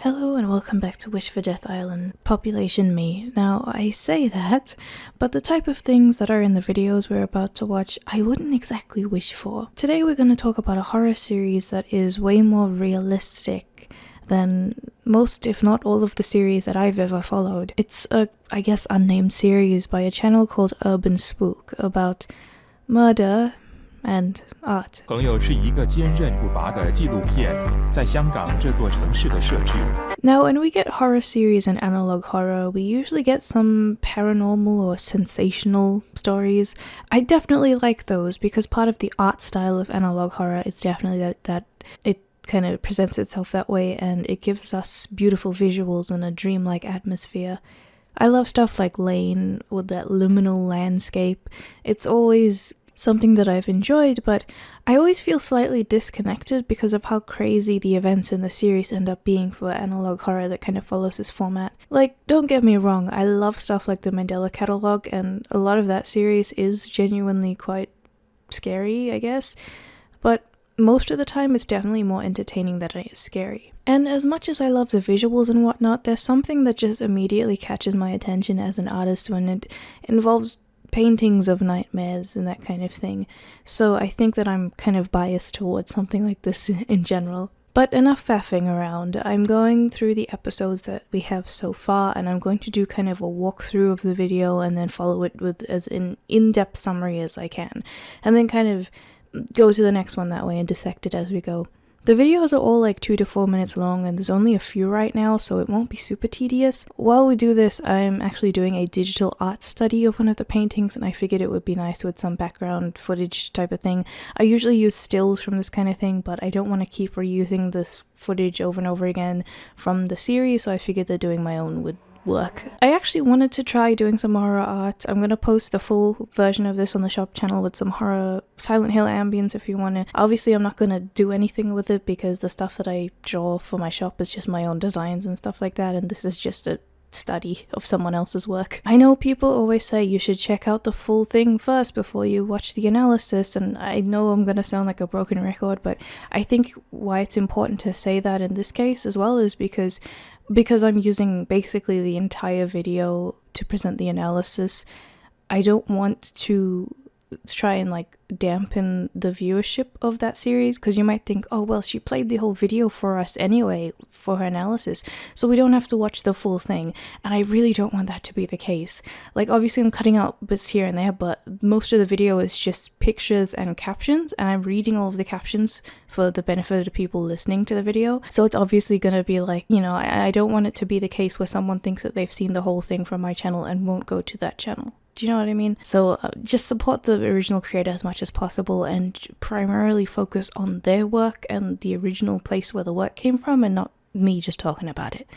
Hello and welcome back to Wish for Death Island, population me. Now, I say that, but the type of things that are in the videos we're about to watch, I wouldn't exactly wish for. Today we're going to talk about a horror series that is way more realistic than most, if not all, of the series that I've ever followed. It's a, I guess, unnamed series by a channel called Urban Spook about murder and art. 朋友是一个坚韧不拔的纪录片，在香港这座城市的设置。 Now, when we get horror series and analog horror, we usually get some paranormal or sensational stories. I definitely like those because part of the art style of analog horror is definitely that it kind of presents itself that way and it gives us beautiful visuals and a dreamlike atmosphere. I love stuff like Lane with that liminal landscape. It's always something that I've enjoyed, but I always feel slightly disconnected because of how crazy the events in the series end up being for analog horror that kind of follows this format. Like, don't get me wrong, I love stuff like the Mandela Catalogue, and a lot of that series is genuinely quite scary, I guess, but most of the time it's definitely more entertaining than it is scary. And as much as I love the visuals and whatnot, there's something that just immediately catches my attention as an artist when it involves paintings of nightmares and that kind of thing. So I think that I'm kind of biased towards something like this in general. But enough faffing around. I'm going through the episodes that we have so far, and I'm going to do kind of a walkthrough of the video and then follow it with as an in-depth summary as I can, and then kind of go to the next one that way and dissect it as we go. The videos are all like 2 to 4 minutes long, and there's only a few right now, so it won't be super tedious. While we do this, I'm actually doing a digital art study of one of the paintings, and I figured it would be nice with some background footage type of thing. I usually use stills from this kind of thing, but I don't want to keep reusing this footage over and over again from the series, so I figured that doing my own would work. I actually wanted to try doing some horror art. I'm gonna post the full version of this on the shop channel with some horror Silent Hill ambience if you wanna. Obviously I'm not gonna do anything with it because the stuff that I draw for my shop is just my own designs and stuff like that, and this is just a study of someone else's work. I know people always say you should check out the full thing first before you watch the analysis, and I know I'm gonna sound like a broken record, but I think why it's important to say that in this case as well is because I'm using basically the entire video to present the analysis. I don't want to try and like dampen the viewership of that series, because you might think, oh well, she played the whole video for us anyway for her analysis, so we don't have to watch the full thing, and I really don't want that to be the case. Like, obviously I'm cutting out bits here and there, but most of the video is just pictures and captions, and I'm reading all of the captions for the benefit of the people listening to the video, so it's obviously gonna be like, you know, I don't want it to be the case where someone thinks that they've seen the whole thing from my channel and won't go to that channel. Do you know what I mean? So just support the original creator as much as possible and primarily focus on their work and the original place where the work came from, and not me just talking about it.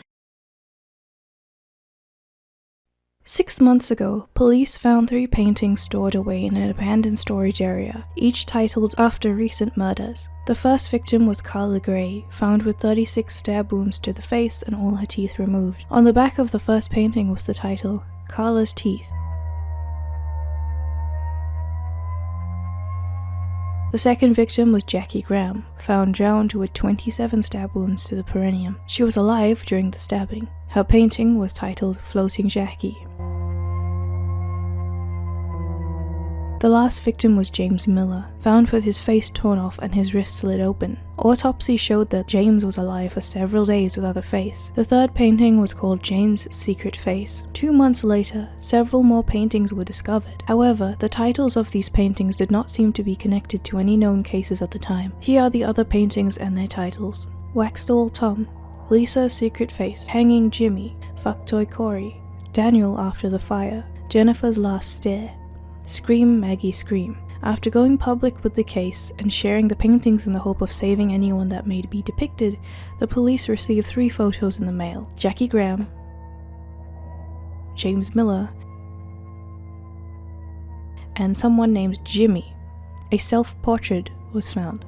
6 months ago, police found 3 paintings stored away in an abandoned storage area, each titled after recent murders. The first victim was Carla Gray, found with 36 stab wounds to the face and all her teeth removed. On the back of the first painting was the title, Carla's Teeth. The second victim was Jackie Graham, found drowned with 27 stab wounds to the perineum. She was alive during the stabbing. Her painting was titled Floating Jackie. The last victim was James Miller, found with his face torn off and his wrist slit open. Autopsy showed that James was alive for several days without a face. The third painting was called James' Secret Face. 2 months later, several more paintings were discovered. However, the titles of these paintings did not seem to be connected to any known cases at the time. Here are the other paintings and their titles. Waxdoll Tom, Lisa's Secret Face, Hanging Jimmy, Fucktoy Corey, Daniel After the Fire, Jennifer's Last Stare, Scream Maggie Scream. After going public with the case and sharing the paintings in the hope of saving anyone that may be depicted, the police received 3 photos in the mail. Jackie Graham, James Miller, and someone named Jimmy. A self-portrait was found.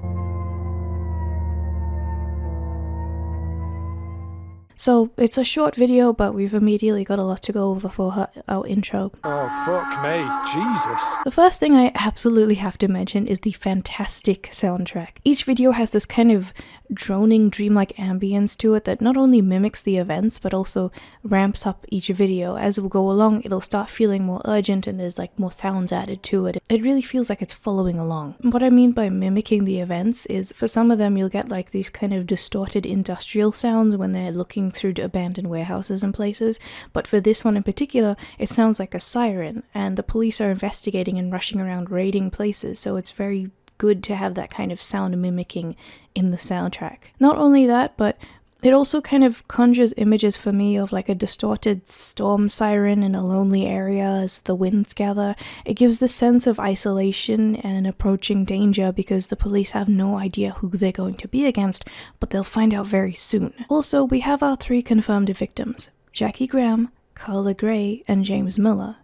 So it's a short video, but we've immediately got a lot to go over for our intro. Oh, fuck me. Jesus. The first thing I absolutely have to mention is the fantastic soundtrack. Each video has this kind of droning, dreamlike ambience to it that not only mimics the events, but also ramps up each video. As we'll go along, it'll start feeling more urgent and there's like more sounds added to it. It really feels like it's following along. What I mean by mimicking the events is for some of them you'll get like these kind of distorted industrial sounds when they're looking through abandoned warehouses and places, but for this one in particular, it sounds like a siren, and the police are investigating and rushing around raiding places, so it's very good to have that kind of sound mimicking in the soundtrack. Not only that, but it also kind of conjures images for me of like a distorted storm siren in a lonely area as the winds gather. It gives the sense of isolation and approaching danger because the police have no idea who they're going to be against, but they'll find out very soon. Also, we have our 3 confirmed victims: Jackie Graham, Carla Gray, and James Miller.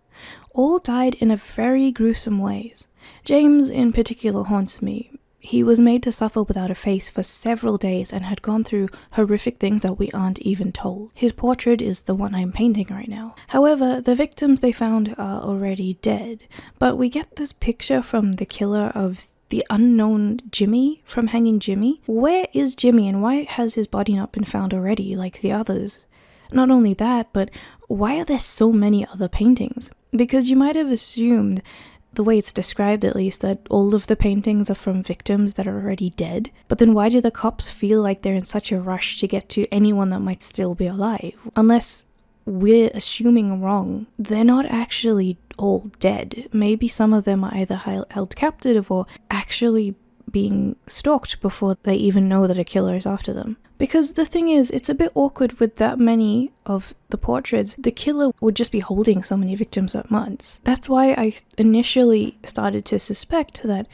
All died in a very gruesome ways. James in particular haunts me. He was made to suffer without a face for several days and had gone through horrific things that we aren't even told. His portrait is the one I'm painting right now. However, the victims they found are already dead, but we get this picture from the killer of the unknown Jimmy from Hanging Jimmy. Where is Jimmy and why has his body not been found already like the others? Not only that, but why are there so many other paintings? Because you might have assumed, the way it's described at least, that all of the paintings are from victims that are already dead. But then why do the cops feel like they're in such a rush to get to anyone that might still be alive? Unless we're assuming wrong, they're not actually all dead. Maybe some of them are either held captive or actually being stalked before they even know that a killer is after them. Because the thing is, it's a bit awkward with that many of the portraits. The killer would just be holding so many victims at once. That's why I initially started to suspect that,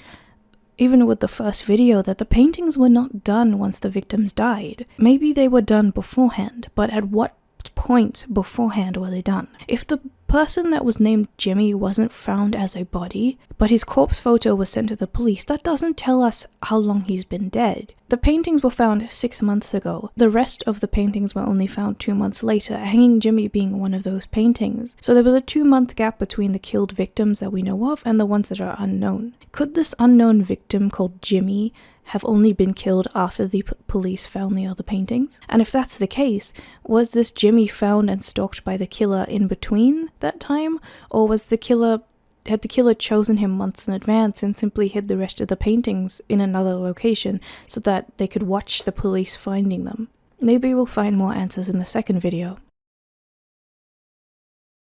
even with the first video, that the paintings were not done once the victims died. Maybe they were done beforehand, but at what point beforehand were they done? If the person that was named Jimmy wasn't found as a body, but his corpse photo was sent to the police, that doesn't tell us how long he's been dead. The paintings were found 6 months ago. The rest of the paintings were only found 2 months later, Hanging Jimmy being one of those paintings. So there was a 2-month gap between the killed victims that we know of and the ones that are unknown. Could this unknown victim called Jimmy have only been killed after the police found the other paintings? And if that's the case, was this Jimmy found and stalked by the killer in between that time? Or had the killer chosen him months in advance and simply hid the rest of the paintings in another location so that they could watch the police finding them? Maybe we'll find more answers in the second video.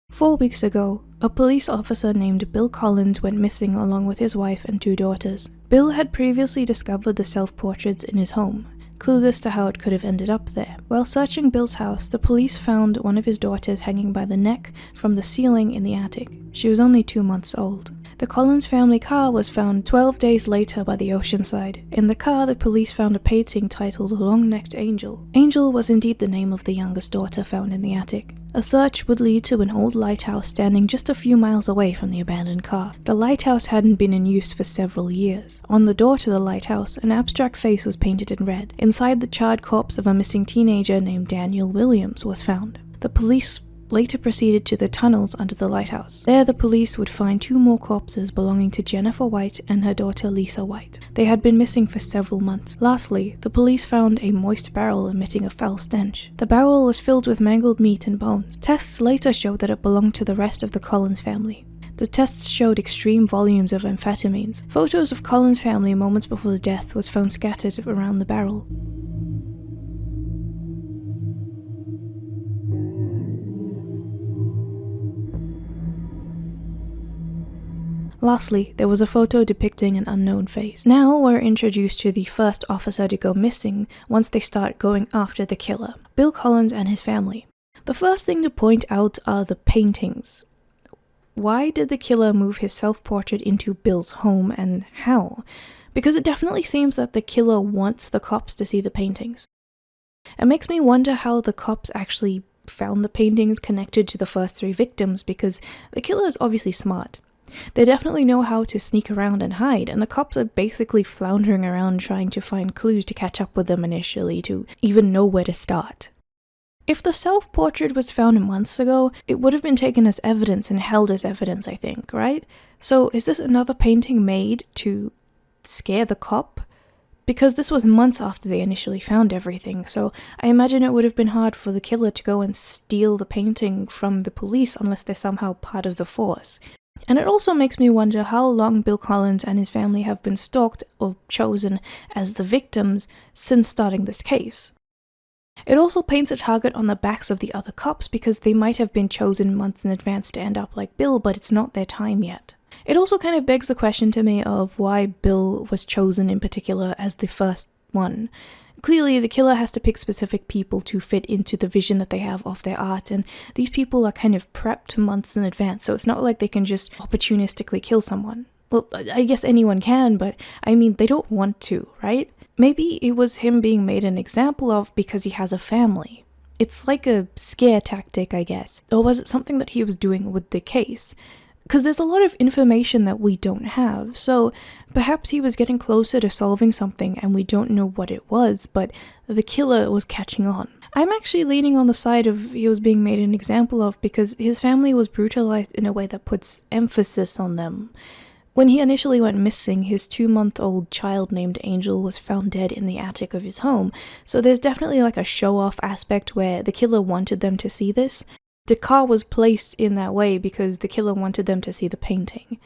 4 weeks ago, a police officer named Bill Collins went missing along with his wife and 2 daughters. Bill had previously discovered the self-portraits in his home, clueless to how it could have ended up there. While searching Bill's house, the police found one of his daughters hanging by the neck from the ceiling in the attic. She was only 2 months old. The Collins family car was found 12 days later by the oceanside. In the car, the police found a painting titled Long-Necked Angel. Angel was indeed the name of the youngest daughter found in the attic. A search would lead to an old lighthouse standing just a few miles away from the abandoned car. The lighthouse hadn't been in use for several years. On the door to the lighthouse, an abstract face was painted in red. Inside, the charred corpse of a missing teenager named Daniel Williams was found. The police later proceeded to the tunnels under the lighthouse. There, the police would find 2 more corpses belonging to Jennifer White and her daughter Lisa White. They had been missing for several months. Lastly, the police found a moist barrel emitting a foul stench. The barrel was filled with mangled meat and bones. Tests later showed that it belonged to the rest of the Collins family. The tests showed extreme volumes of amphetamines. Photos of Collins' family moments before the death was found scattered around the barrel. Lastly, there was a photo depicting an unknown face. Now we're introduced to the first officer to go missing once they start going after the killer, Bill Collins and his family. The first thing to point out are the paintings. Why did the killer move his self-portrait into Bill's home, and how? Because it definitely seems that the killer wants the cops to see the paintings. It makes me wonder how the cops actually found the paintings connected to the first 3 victims, because the killer is obviously smart. They definitely know how to sneak around and hide, and the cops are basically floundering around trying to find clues to catch up with them initially, to even know where to start. If the self-portrait was found months ago, it would have been taken as evidence and held as evidence, I think, right? So is this another painting made to scare the cop? Because this was months after they initially found everything, so I imagine it would have been hard for the killer to go and steal the painting from the police unless they're somehow part of the force. And it also makes me wonder how long Bill Collins and his family have been stalked or chosen as the victims since starting this case. It also paints a target on the backs of the other cops because they might have been chosen months in advance to end up like Bill, but it's not their time yet. It also kind of begs the question to me of why Bill was chosen in particular as the first one. Clearly, the killer has to pick specific people to fit into the vision that they have of their art, and these people are kind of prepped months in advance, so it's not like they can just opportunistically kill someone. Well, I guess anyone can, but I mean, they don't want to, right? Maybe it was him being made an example of because he has a family. It's like a scare tactic, I guess. Or was it something that he was doing with the case? Because there's a lot of information that we don't have, so perhaps he was getting closer to solving something and we don't know what it was, but the killer was catching on. I'm actually leaning on the side of he was being made an example of because his family was brutalized in a way that puts emphasis on them. When he initially went missing, his 2-month-old child named Angel was found dead in the attic of his home, so there's definitely like a show-off aspect where the killer wanted them to see this. The car was placed in that way because the killer wanted them to see the painting.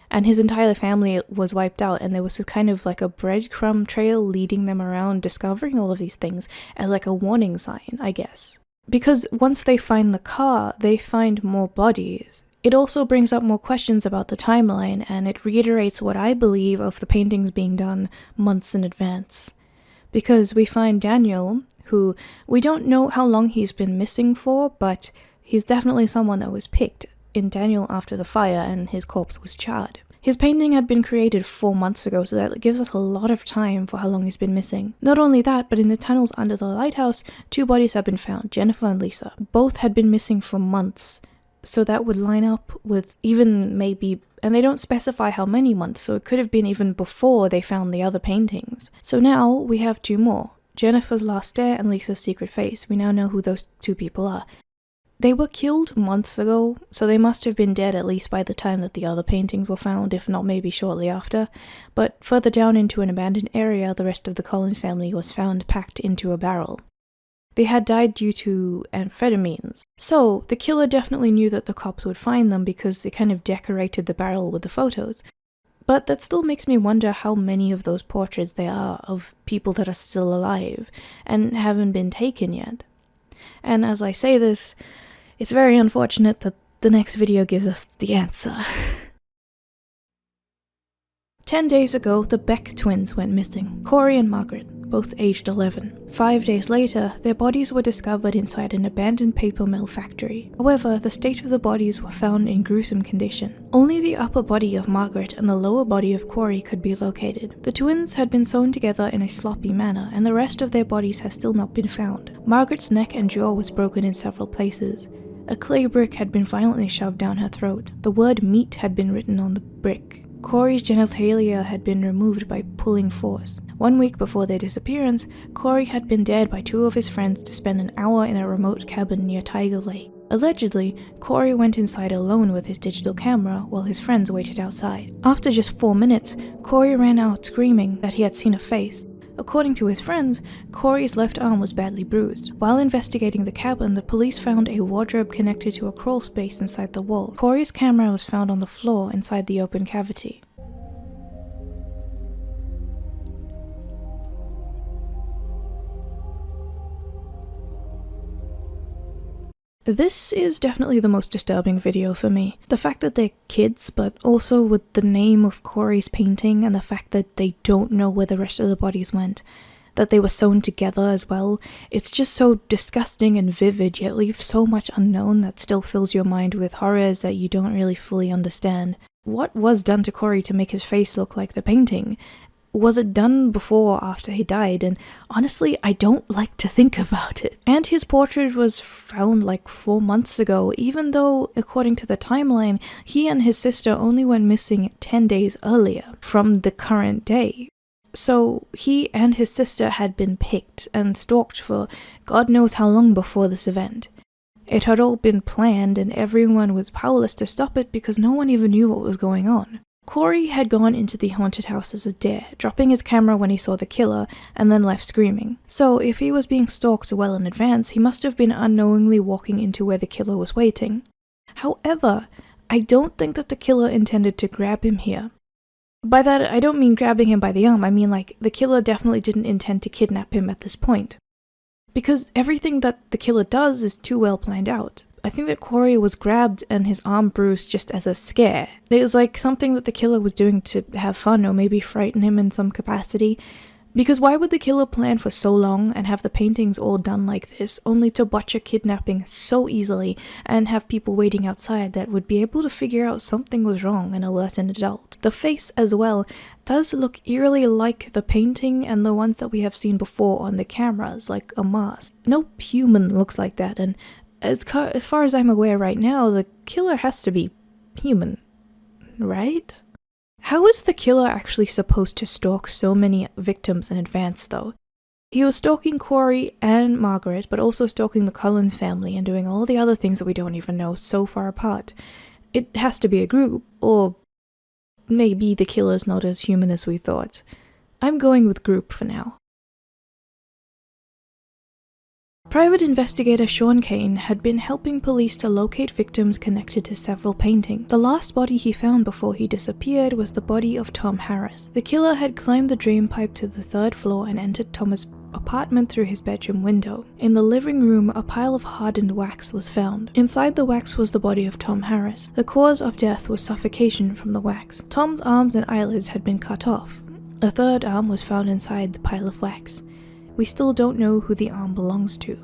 And his entire family was wiped out, and there was kind of like a breadcrumb trail leading them around discovering all of these things as like a warning sign, I guess. Because once they find the car, they find more bodies. It also brings up more questions about the timeline, and it reiterates what I believe of the paintings being done months in advance. Because we find Daniel, who we don't know how long he's been missing for, but he's definitely someone that was picked in Daniel after the fire and his corpse was charred. His painting had been created 4 months ago, so that gives us a lot of time for how long he's been missing. Not only that, but in the tunnels under the lighthouse, 2 bodies have been found, Jennifer and Lisa. Both had been missing for months, so that would line up with even maybe, and they don't specify how many months, so it could have been even before they found the other paintings. So now we have 2 more, Jennifer's last stare and Lisa's secret face. We now know who those 2 people are. They were killed months ago, so they must have been dead at least by the time that the other paintings were found, if not maybe shortly after. But further down into an abandoned area, the rest of the Collins family was found packed into a barrel. They had died due to amphetamines. So, the killer definitely knew that the cops would find them because they kind of decorated the barrel with the photos. But that still makes me wonder how many of those portraits there are of people that are still alive and haven't been taken yet. And as I say this, it's very unfortunate that the next video gives us the answer. 10 days ago, the Beck twins went missing. Corey and Margaret, both aged 11. 5 days later, their bodies were discovered inside an abandoned paper mill factory. However, the state of the bodies were found in gruesome condition. Only the upper body of Margaret and the lower body of Corey could be located. The twins had been sewn together in a sloppy manner, and the rest of their bodies has still not been found. Margaret's neck and jaw was broken in several places. A clay brick had been violently shoved down her throat. The word meat had been written on the brick. Corey's genitalia had been removed by pulling force. 1 week before their disappearance, Corey had been dared by 2 of his friends to spend an hour in a remote cabin near Tiger Lake. Allegedly, Corey went inside alone with his digital camera while his friends waited outside. After just 4 minutes, Corey ran out screaming that he had seen a face. According to his friends, Corey's left arm was badly bruised. While investigating the cabin, the police found a wardrobe connected to a crawl space inside the wall. Corey's camera was found on the floor inside the open cavity. This is definitely the most disturbing video for me. The fact that they're kids, but also with the name of Corey's painting and the fact that they don't know where the rest of the bodies went, that they were sewn together as well, it's just so disgusting and vivid, yet leaves so much unknown that still fills your mind with horrors that you don't really fully understand. What was done to Corey to make his face look like the painting? Was it done before or after he died? And honestly, I don't like to think about it. And his portrait was found like 4 months ago, even though, according to the timeline, he and his sister only went missing 10 days earlier from the current day. So he and his sister had been picked and stalked for God knows how long before this event. It had all been planned and everyone was powerless to stop it because no one even knew what was going on. Corey had gone into the haunted house as a dare, dropping his camera when he saw the killer and then left screaming. So if he was being stalked well in advance, he must have been unknowingly walking into where the killer was waiting. However, I don't think that the killer intended to grab him here. By that, I don't mean grabbing him by the arm, I mean like the killer definitely didn't intend to kidnap him at this point. Because everything that the killer does is too well planned out. I think that Corey was grabbed and his arm bruised just as a scare. It was like something that the killer was doing to have fun or maybe frighten him in some capacity. Because why would the killer plan for so long and have the paintings all done like this, only to botch a kidnapping so easily and have people waiting outside that would be able to figure out something was wrong and alert an adult? The face as well does look eerily like the painting and the ones that we have seen before on the cameras, like a mask. No human looks like that, and as far as I'm aware right now, the killer has to be human, right? How is the killer actually supposed to stalk so many victims in advance, though? He was stalking Corey and Margaret, but also stalking the Collins family and doing all the other things that we don't even know so far apart. It has to be a group, or maybe the killer's not as human as we thought. I'm going with group for now. Private investigator Sean Kane had been helping police to locate victims connected to several paintings. The last body he found before he disappeared was the body of Tom Harris. The killer had climbed the drain pipe to the 3rd floor and entered Tom's apartment through his bedroom window. In the living room, a pile of hardened wax was found. Inside the wax was the body of Tom Harris. The cause of death was suffocation from the wax. Tom's arms and eyelids had been cut off. A 3rd arm was found inside the pile of wax. We still don't know who the arm belongs to.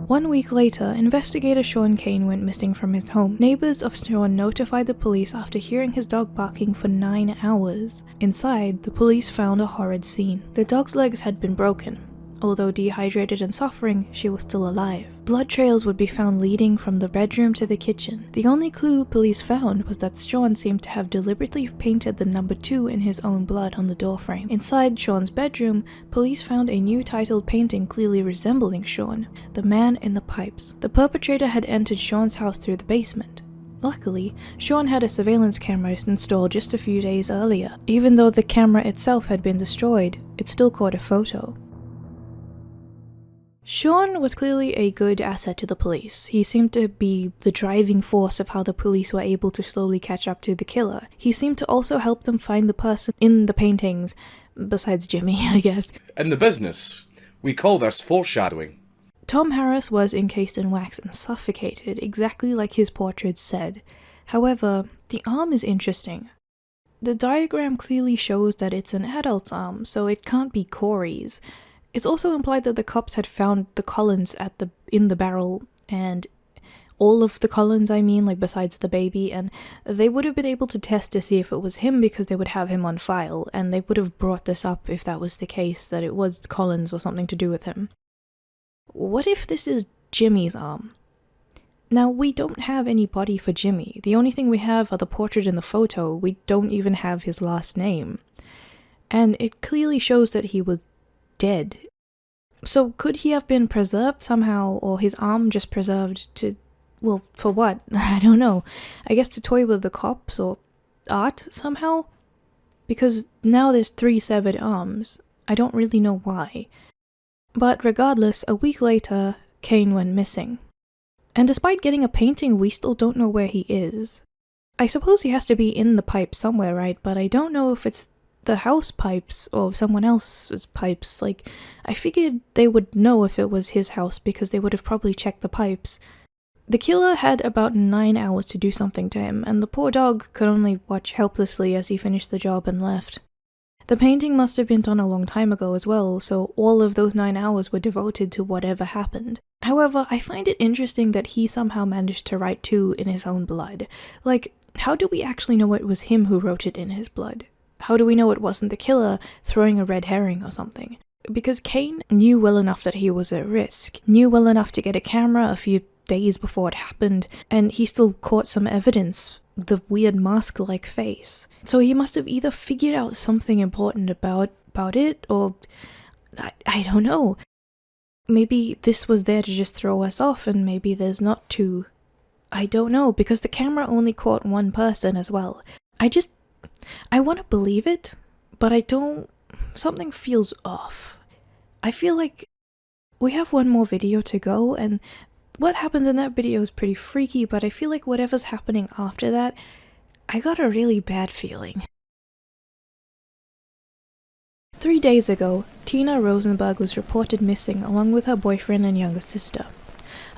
1 week later, investigator Sean Kane went missing from his home. Neighbors of Sean notified the police after hearing his dog barking for 9 hours. Inside, the police found a horrid scene. The dog's legs had been broken. Although dehydrated and suffering, she was still alive. Blood trails would be found leading from the bedroom to the kitchen. The only clue police found was that Sean seemed to have deliberately painted the number 2 in his own blood on the doorframe. Inside Sean's bedroom, police found a new titled painting clearly resembling Sean, The Man in the Pipes. The perpetrator had entered Sean's house through the basement. Luckily, Sean had a surveillance camera installed just a few days earlier. Even though the camera itself had been destroyed, it still caught a photo. Sean was clearly a good asset to the police. He seemed to be the driving force of how the police were able to slowly catch up to the killer. He seemed to also help them find the person in the paintings, besides Jimmy, I guess. In the business, we call this foreshadowing. Tom Harris was encased in wax and suffocated, exactly like his portrait said. However, the arm is interesting. The diagram clearly shows that it's an adult's arm, so it can't be Corey's. It's also implied that the cops had found the Collins in the barrel, and all of the Collins, I mean, like besides the baby, and they would have been able to test to see if it was him because they would have him on file, and they would have brought this up if that was the case, that it was Collins or something to do with him. What if this is Jimmy's arm? Now, we don't have any body for Jimmy. The only thing we have are the portrait and the photo. We don't even have his last name. And it clearly shows that he was dead. So could he have been preserved somehow, or his arm just preserved to, well, for what? I don't know. I guess to toy with the cops or art somehow? Because now there's 3 severed arms. I don't really know why. But regardless, a week later, Kane went missing. And despite getting a painting, we still don't know where he is. I suppose he has to be in the pipe somewhere, right? But I don't know if it's the house pipes or someone else's pipes. Like, I figured they would know if it was his house because they would have probably checked the pipes. The killer had about 9 hours to do something to him, and the poor dog could only watch helplessly as he finished the job and left. The painting must have been done a long time ago as well, so all of those 9 hours were devoted to whatever happened. However, I find it interesting that he somehow managed to write 2 in his own blood. Like, how do we actually know it was him who wrote it in his blood? How do we know it wasn't the killer throwing a red herring or something? Because Kane knew well enough that he was at risk, knew well enough to get a camera a few days before it happened, and he still caught some evidence the weird mask-like face. So he must have either figured out something important about it, or I don't know. Maybe this was there to just throw us off, and maybe there's not to. I don't know, because the camera only caught one person as well. I want to believe it, but I don't. Something feels off. I feel like we have one more video to go, and what happens in that video is pretty freaky, but I feel like whatever's happening after that, I got a really bad feeling. 3 days ago, Tina Rosenberg was reported missing along with her boyfriend and younger sister.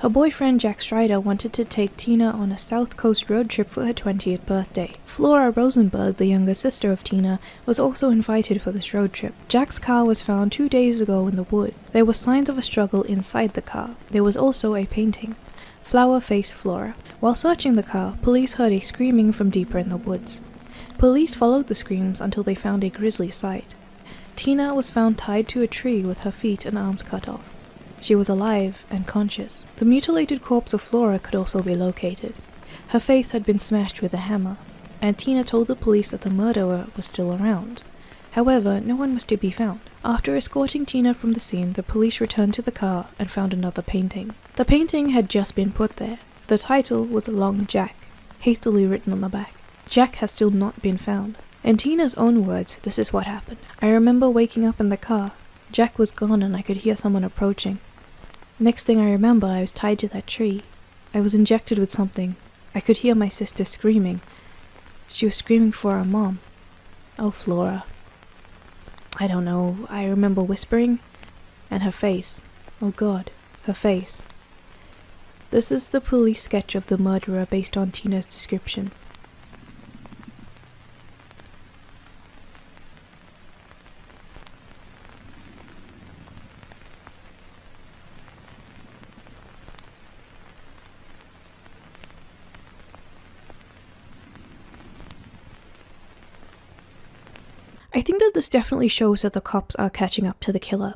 Her boyfriend Jack Strider wanted to take Tina on a South Coast road trip for her 20th birthday. Flora Rosenberg, the younger sister of Tina, was also invited for this road trip. Jack's car was found 2 days ago in the wood. There were signs of a struggle inside the car. There was also a painting. Flower Face Flora. While searching the car, police heard a screaming from deeper in the woods. Police followed the screams until they found a grisly sight. Tina was found tied to a tree with her feet and arms cut off. She was alive and conscious. The mutilated corpse of Flora could also be located. Her face had been smashed with a hammer, and Tina told the police that the murderer was still around. However, no one was to be found. After escorting Tina from the scene, the police returned to the car and found another painting. The painting had just been put there. The title was Long Jack, hastily written on the back. Jack has still not been found. In Tina's own words, this is what happened. I remember waking up in the car. Jack was gone and I could hear someone approaching. Next thing I remember, I was tied to that tree. I was injected with something. I could hear my sister screaming. She was screaming for her mom. Oh, Flora. I don't know. I remember whispering. And her face. Oh God, her face. This is the police sketch of the murderer based on Tina's description. I think that this definitely shows that the cops are catching up to the killer.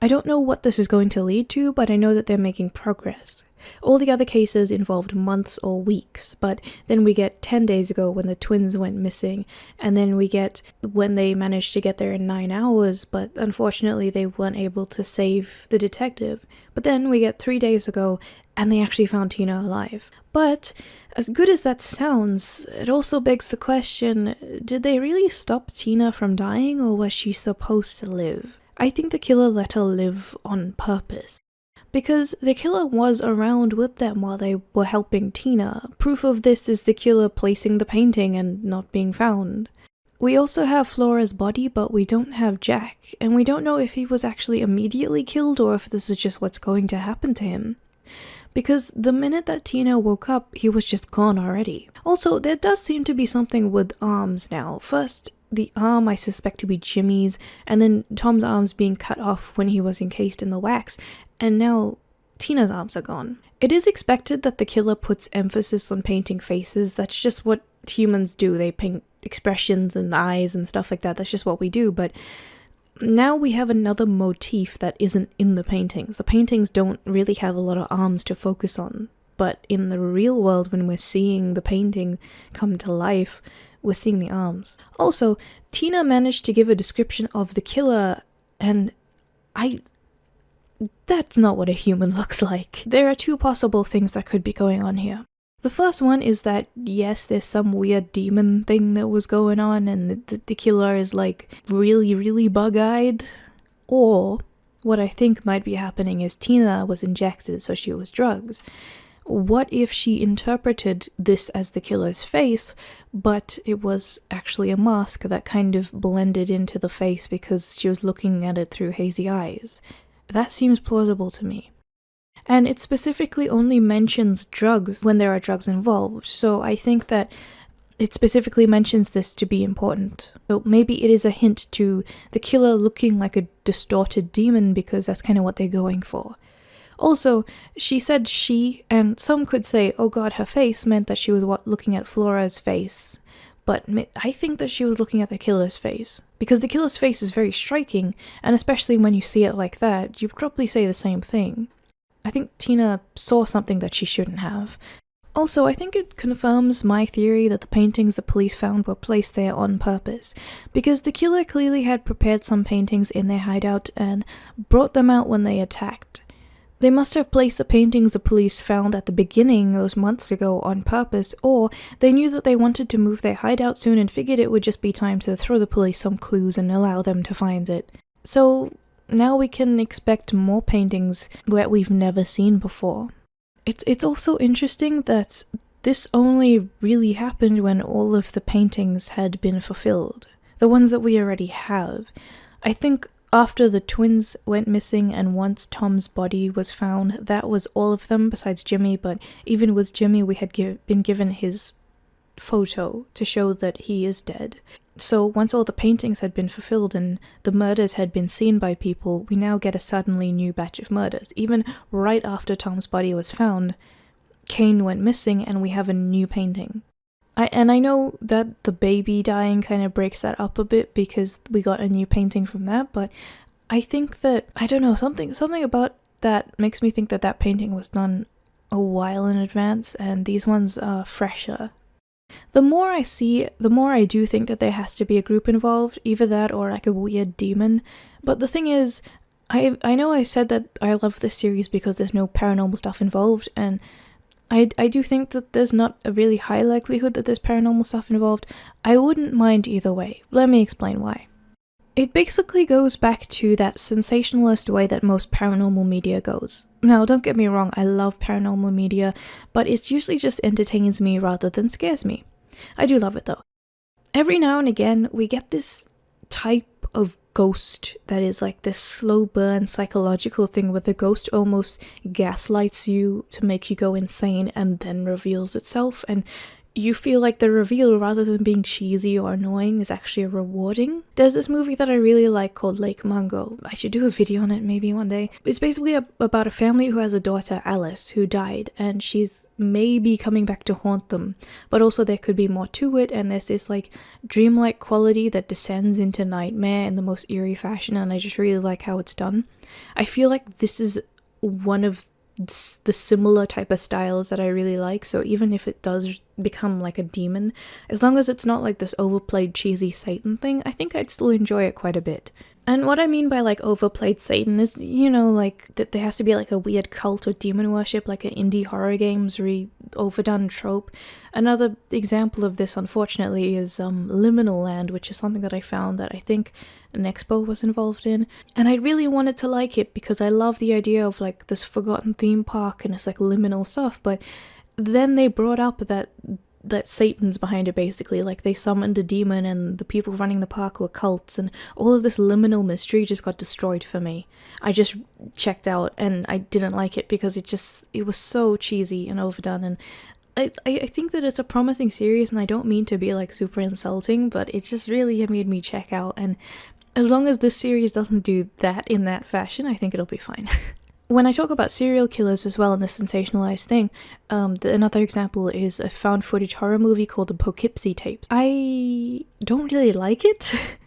I don't know what this is going to lead to, but I know that they're making progress. All the other cases involved months or weeks, but then we get 10 days ago when the twins went missing, and then we get when they managed to get there in 9 hours, but unfortunately they weren't able to save the detective. But then we get 3 days ago, and they actually found Tina alive. But as good as that sounds, it also begs the question, did they really stop Tina from dying, or was she supposed to live? I think the killer let her live on purpose. Because the killer was around with them while they were helping Tina. Proof of this is the killer placing the painting and not being found. We also have Flora's body, but we don't have Jack, and we don't know if he was actually immediately killed or if this is just what's going to happen to him. Because the minute that Tina woke up, he was just gone already. Also, there does seem to be something with arms now. First, the arm I suspect to be Jimmy's, and then Tom's arms being cut off when he was encased in the wax, and now Tina's arms are gone. It is expected that the killer puts emphasis on painting faces. That's just what humans do. They paint expressions and eyes and stuff like that. That's just what we do, but now we have another motif that isn't in the paintings. The paintings don't really have a lot of arms to focus on, but in the real world, when we're seeing the painting come to life, we're seeing the arms. Also, Tina managed to give a description of the killer, and that's not what a human looks like. There are two possible things that could be going on here. The first one is that, yes, there's some weird demon thing that was going on, and the killer is like really, really bug-eyed. Or, what I think might be happening is Tina was injected, so she was drugs. What if she interpreted this as the killer's face, but it was actually a mask that kind of blended into the face because she was looking at it through hazy eyes? That seems plausible to me. And it specifically only mentions drugs when there are drugs involved, so I think that it specifically mentions this to be important. So maybe it is a hint to the killer looking like a distorted demon because that's kind of what they're going for. Also, she said she, and some could say, oh god, her face meant that she was looking at Flora's face. But I think that she was looking at the killer's face. Because the killer's face is very striking, and especially when you see it like that, you'd probably say the same thing. I think Tina saw something that she shouldn't have. Also, I think it confirms my theory that the paintings the police found were placed there on purpose, because the killer clearly had prepared some paintings in their hideout and brought them out when they attacked. They must have placed the paintings the police found at the beginning those months ago on purpose, or they knew that they wanted to move their hideout soon and figured it would just be time to throw the police some clues and allow them to find it. So now we can expect more paintings that we've never seen before. It's also interesting that this only really happened when all of the paintings had been fulfilled, the ones that we already have. I think after the twins went missing and once Tom's body was found, that was all of them besides Jimmy, but even with Jimmy we had been given his photo to show that he is dead. So once all the paintings had been fulfilled and the murders had been seen by people, we now get a suddenly new batch of murders. Even right after Tom's body was found, Kane went missing and we have a new painting. I know that the baby dying kind of breaks that up a bit because we got a new painting from that, but I think that, I don't know, something about that makes me think that that painting was done a while in advance and these ones are fresher. The more I see, the more I do think that there has to be a group involved, either that or like a weird demon. But the thing is, I know I said that I love this series because there's no paranormal stuff involved, and I do think that there's not a really high likelihood that there's paranormal stuff involved. I wouldn't mind either way. Let me explain why. It basically goes back to that sensationalist way that most paranormal media goes. Now, don't get me wrong, I love paranormal media, but it usually just entertains me rather than scares me. I do love it though. Every now and again, we get this type of ghost that is like this slow burn psychological thing where the ghost almost gaslights you to make you go insane and then reveals itself, and you feel like the reveal, rather than being cheesy or annoying, is actually rewarding. There's this movie that I really like called Lake Mungo. I should do a video on it maybe one day. It's basically about a family who has a daughter, Alice, who died, and she's maybe coming back to haunt them. But also there could be more to it, and there's this like dreamlike quality that descends into nightmare in the most eerie fashion, and I just really like how it's done. I feel like this is one of the similar type of styles that I really like, so even if it does become like a demon, as long as it's not like this overplayed cheesy Satan thing, I think I'd still enjoy it quite a bit. And what I mean by like overplayed Satan is, you know, like that there has to be like a weird cult or demon worship, like an indie horror games overdone trope. Another example of this, unfortunately, is Liminal Land, which is something that I found that I think an expo was involved in, and I really wanted to like it because I love the idea of like this forgotten theme park and it's like liminal stuff, but then they brought up that Satan's behind it, basically, like they summoned a demon and the people running the park were cults, and all of this liminal mystery just got destroyed for me. I just checked out and I didn't like it because it was so cheesy and overdone, and I think that it's a promising series, and I don't mean to be like super insulting, but it just really made me check out, and as long as this series doesn't do that in that fashion, I think it'll be fine. When I talk about serial killers as well and this sensationalized thing, another example is a found footage horror movie called the Poughkeepsie Tapes. I don't really like it,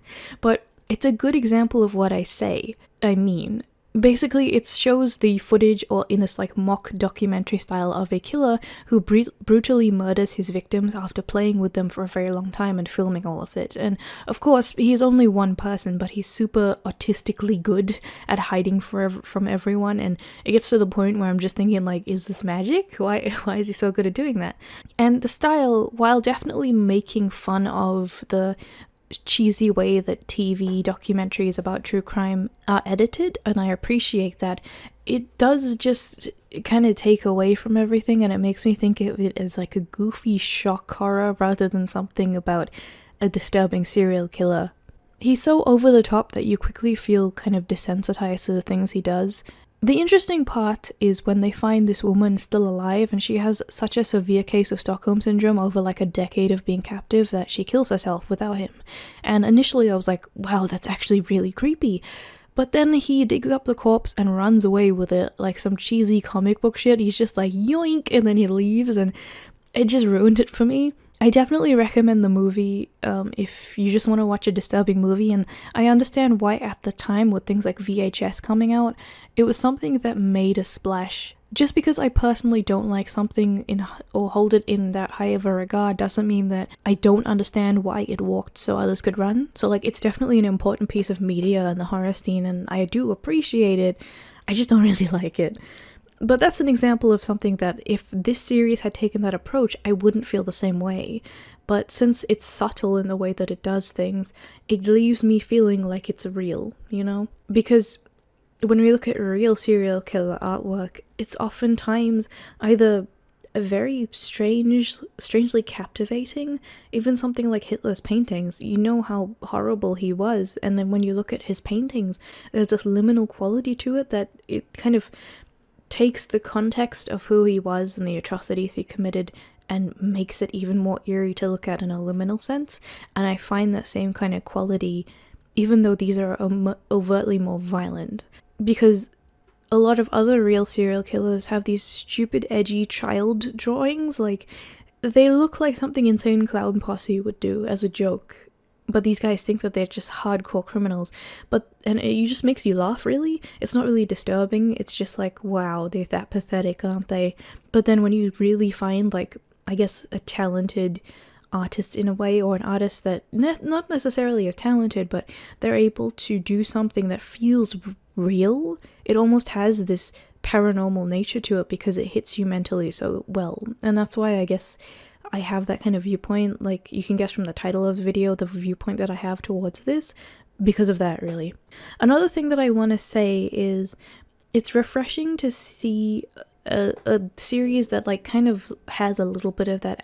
but it's a good example of what I mean. Basically, it shows the footage, or in this like mock documentary style, of a killer who brutally murders his victims after playing with them for a very long time and filming all of it. And of course, he's only one person, but he's super autistically good at hiding from everyone, and it gets to the point where I'm just thinking like, is this magic? Why is he so good at doing that? And the style, while definitely making fun of the cheesy way that TV documentaries about true crime are edited, and I appreciate that, it does just kind of take away from everything, and it makes me think of it as like a goofy shock horror rather than something about a disturbing serial killer. He's so over the top that you quickly feel kind of desensitized to the things he does. The interesting part is when they find this woman still alive, and she has such a severe case of Stockholm Syndrome over like a decade of being captive that she kills herself without him. And initially I was like, wow, that's actually really creepy. But then he digs up the corpse and runs away with it like some cheesy comic book shit. He's just like, yoink, and then he leaves, and it just ruined it for me. I definitely recommend the movie if you just want to watch a disturbing movie, and I understand why at the time with things like VHS coming out, it was something that made a splash. Just because I personally don't like something or hold it in that high of a regard doesn't mean that I don't understand why it walked so others could run. So like, it's definitely an important piece of media in the horror scene, and I do appreciate it. I just don't really like it. But that's an example of something that if this series had taken that approach, I wouldn't feel the same way. But since it's subtle in the way that it does things, it leaves me feeling like it's real, you know? Because when we look at real serial killer artwork, it's oftentimes either a very strangely captivating, even something like Hitler's paintings. You know how horrible he was, and then when you look at his paintings, there's this liminal quality to it that it kind of takes the context of who he was and the atrocities he committed and makes it even more eerie to look at in a liminal sense. And I find that same kind of quality, even though these are overtly more violent, because a lot of other real serial killers have these stupid, edgy child drawings. Like, they look like something Insane Clown Posse would do as a joke. But these guys think that they're just hardcore criminals. And it just makes you laugh, really. It's not really disturbing. It's just like, wow, they're that pathetic, aren't they? But then when you really find, like, I guess a talented artist in a way, or an artist that not necessarily as talented, but they're able to do something that feels real, it almost has this paranormal nature to it because it hits you mentally so well. And that's why I guess I have that kind of viewpoint. Like, you can guess from the title of the video the viewpoint that I have towards this because of that, really. Another thing that I want to say is it's refreshing to see a series that like kind of has a little bit of that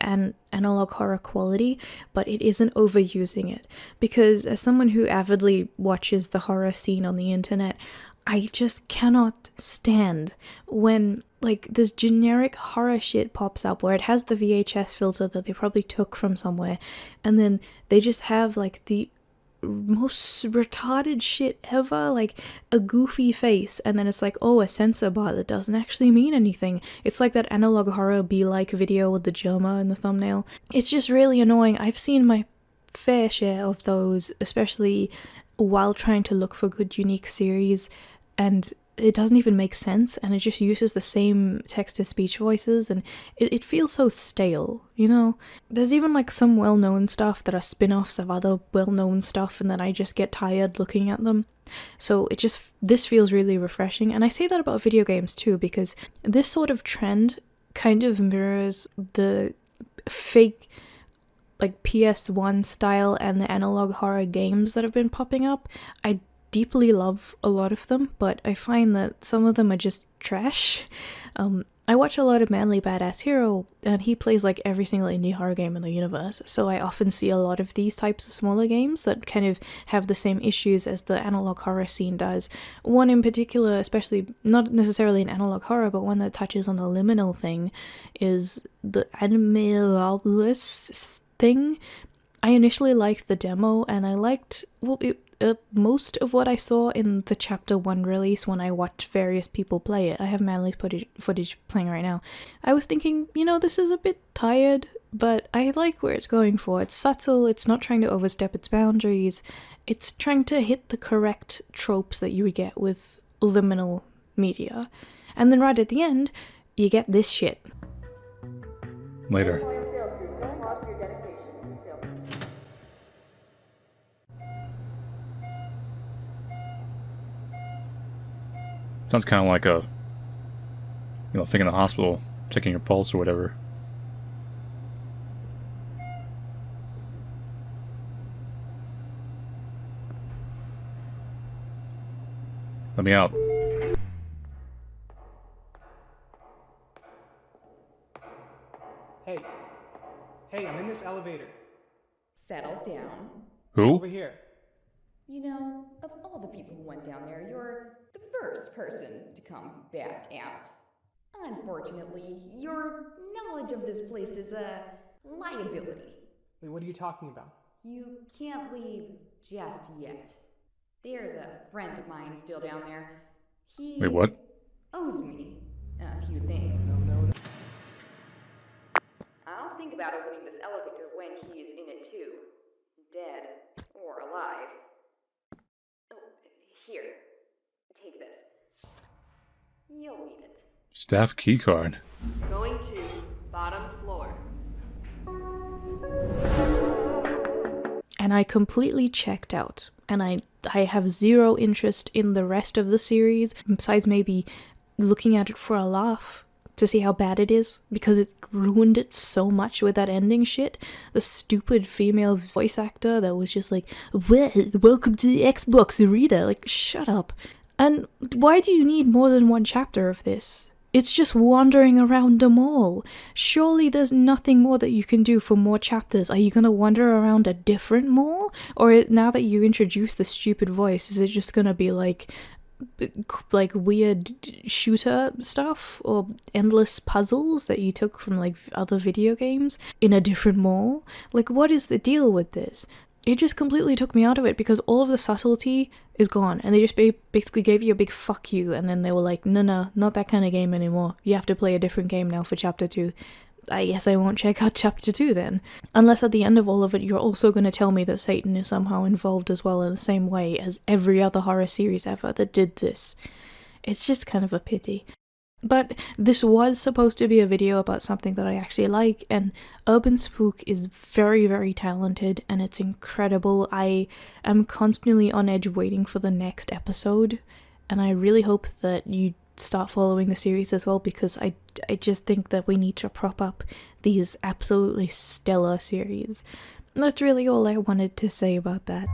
analog horror quality, but it isn't overusing it. Because as someone who avidly watches the horror scene on the internet, I just cannot stand when like this generic horror shit pops up where it has the VHS filter that they probably took from somewhere, and then they just have like the most retarded shit ever, like a goofy face, and then it's like, oh, a censor bar that doesn't actually mean anything. It's like that analog horror be-like video with the Germa in the thumbnail. It's just really annoying. I've seen my fair share of those, especially while trying to look for good unique series, and it doesn't even make sense, and it just uses the same text-to-speech voices, and it feels so stale, you know? There's even like some well-known stuff that are spin-offs of other well-known stuff, and then I just get tired looking at them. So this feels really refreshing, and I say that about video games too, because this sort of trend kind of mirrors the fake like PS1 style and the analog horror games that have been popping up. I deeply love a lot of them, but I find that some of them are just trash. I watch a lot of Manly Badass Hero, and he plays like every single indie horror game in the universe, so I often see a lot of these types of smaller games that kind of have the same issues as the analog horror scene does. One in particular, especially not necessarily an analog horror, but one that touches on the liminal thing, is the Animalist thing. I initially liked the demo, and I liked most of what I saw in the Chapter 1 release when I watched various people play it. I have Manly's footage playing right now. I was thinking, you know, this is a bit tired, but I like where it's going for. It's subtle, it's not trying to overstep its boundaries, it's trying to hit the correct tropes that you would get with liminal media. And then right at the end, you get this shit. Later. Sounds kind of like a, thing in the hospital, checking your pulse or whatever. Let me out. Hey, I'm in this elevator. Settle down. Who? Over here. You know, of all the people who went down there, you're the first person to come back out. Unfortunately, your knowledge of this place is a liability. Wait, what are you talking about? You can't leave just yet. There's a friend of mine still down there. He Wait, what? owes me a few things. No. I'll think about opening this elevator when he is in it too. Dead or alive. Oh, here. Take this. You'll need it. Staff keycard. Going to bottom floor. And I completely checked out. And I have zero interest in the rest of the series, besides maybe looking at it for a laugh to see how bad it is, because it ruined it so much with that ending shit. The stupid female voice actor that was just like, well, welcome to the Xbox Arena. Like, shut up. And why do you need more than one chapter of this? It's just wandering around the mall. Surely there's nothing more that you can do for more chapters. Are you gonna wander around a different mall? Or now that you introduce the stupid voice, is it just gonna be like weird shooter stuff or endless puzzles that you took from like other video games in a different mall? Like, what is the deal with this? It just completely took me out of it because all of the subtlety is gone, and they just basically gave you a big fuck you, and then they were like, no, not that kind of game anymore. You have to play a different game now for chapter 2. I guess I won't check out chapter 2 then. Unless at the end of all of it you're also going to tell me that Satan is somehow involved as well in the same way as every other horror series ever that did this. It's just kind of a pity. But this was supposed to be a video about something that I actually like, and Urban Spook is very, very talented, and it's incredible. I am constantly on edge waiting for the next episode, and I really hope that you start following the series as well, because I just think that we need to prop up these absolutely stellar series. And that's really all I wanted to say about that.